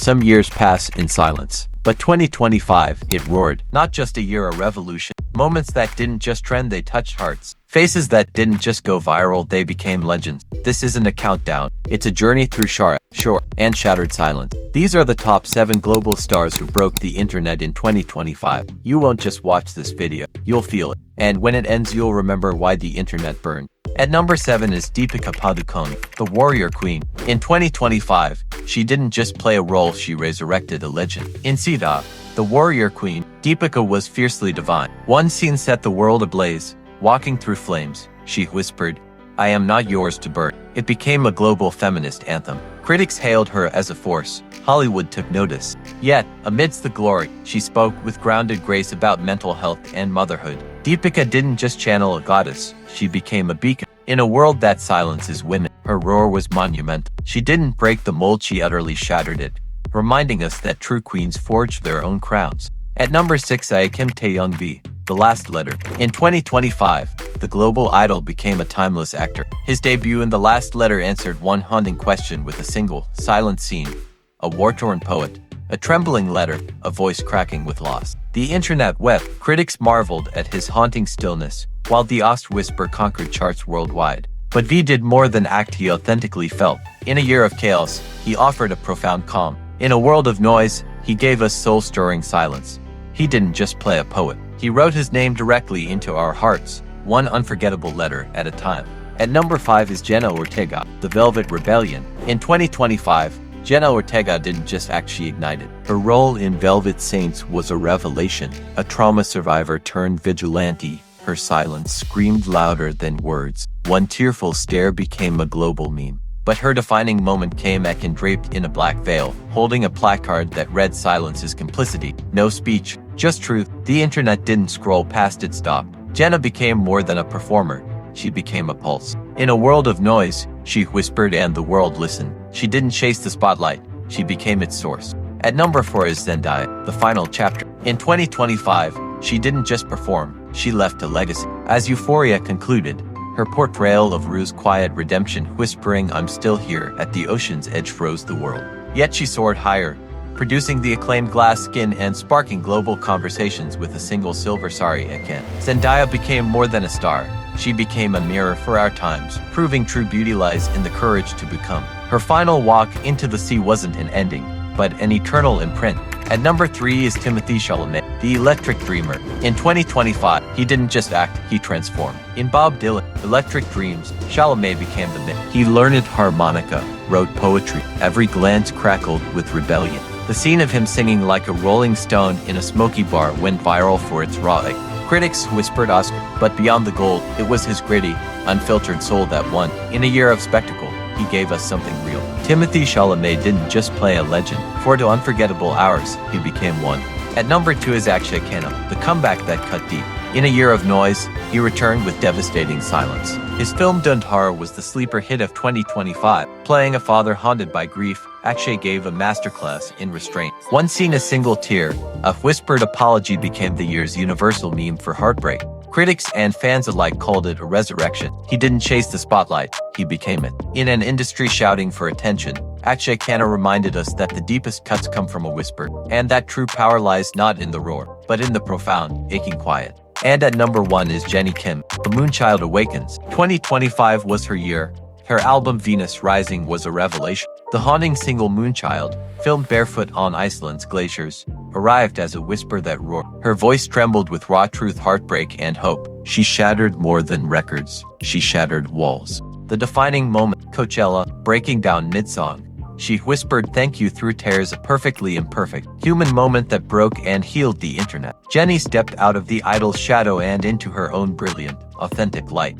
Some years pass in silence. But 2025, it roared. Not just a year of revolution. Moments that didn't just trend, they touched hearts. Faces that didn't just go viral, they became legends. This isn't a countdown. It's a journey through shore and shattered silence. These are the top 7 global stars who broke the internet in 2025. You won't just watch this video, you'll feel it. And when it ends, you'll remember why the internet burned. At number 7 is Deepika Padukone, the warrior queen. In 2025, she didn't just play a role, she resurrected a legend. In Sita, the warrior queen, Deepika was fiercely divine. One scene set the world ablaze. Walking through flames, she whispered, "I am not yours to burn." It became a global feminist anthem. Critics hailed her as a force. Hollywood took notice. Yet, amidst the glory, she spoke with grounded grace about mental health and motherhood. Deepika didn't just channel a goddess, she became a beacon. In a world that silences women, her roar was monumental. She didn't break the mold, she utterly shattered it, reminding us that true queens forge their own crowns. At number 6, Akshaye Taehyung v. The Last Letter. In 2025, the global idol became a timeless actor. His debut in The Last Letter answered one haunting question with a single, silent scene. A war-torn poet, a trembling letter, a voice cracking with loss. The internet wept. Critics marveled at his haunting stillness, while the Ost whisper conquered charts worldwide. But V did more than act, he authentically felt. In a year of chaos, he offered a profound calm. In a world of noise, he gave us soul-stirring silence. He didn't just play a poet. He wrote his name directly into our hearts, one unforgettable letter at a time. At number 5 is Jenna Ortega, The Velvet Rebellion. In 2025, Jenna Ortega didn't just act, she ignited. Her role in Velvet Saints was a revelation. A trauma survivor turned vigilante. Her silence screamed louder than words. One tearful stare became a global meme. But her defining moment came draped in a black veil, holding a placard that read, "Silence is complicity." No speech, just truth. The internet didn't scroll past, it stopped. Jenna became more than a performer. She became a pulse. In a world of noise, she whispered and the world listened. She didn't chase the spotlight, she became its source. At number 4 is Zendaya, The Final Chapter. In 2025, she didn't just perform, she left a legacy. As Euphoria concluded, her portrayal of Rue's quiet redemption, whispering "I'm still here" at the ocean's edge, froze the world. Yet she soared higher, producing the acclaimed Glass Skin and sparking global conversations with a single silver "Sorry, I can't." Zendaya became more than a star. She became a mirror for our times, proving true beauty lies in the courage to become. Her final walk into the sea wasn't an ending, but an eternal imprint. At number 3 is Timothée Chalamet, The Electric Dreamer. In 2025, he didn't just act, he transformed. In Bob Dylan, Electric Dreams, Chalamet became the myth. He learned harmonica, wrote poetry. Every glance crackled with rebellion. The scene of him singing like a rolling stone in a smoky bar went viral for its raw egg. Critics whispered Oscar, but beyond the gold, it was his gritty, unfiltered soul that won. In a year of spectacle, he gave us something real. Timothée Chalamet didn't just play a legend. For the unforgettable hours, he became one. At number 2 is Akshaye Khanna, the comeback that cut deep. In a year of noise, he returned with devastating silence. His film Dhundhar was the sleeper hit of 2025. Playing a father haunted by grief, Akshay gave a masterclass in restraint. One scene, a single tear, a whispered apology became the year's universal meme for heartbreak. Critics and fans alike called it a resurrection. He didn't chase the spotlight, he became it. In an industry shouting for attention, Akshaye Khanna reminded us that the deepest cuts come from a whisper, and that true power lies not in the roar, but in the profound, aching quiet. And at number 1 is Jennie Kim, The Moonchild Awakens. 2025 was her year. Her album Venus Rising was a revelation. The haunting single Moonchild, filmed barefoot on Iceland's glaciers, arrived as a whisper that roared. Her voice trembled with raw truth, heartbreak, and hope. She shattered more than records. She shattered walls. The defining moment, Coachella, breaking down mid-song. She whispered thank you through tears, a perfectly imperfect human moment that broke and healed the internet. Jennie stepped out of the idol's shadow and into her own brilliant, authentic light.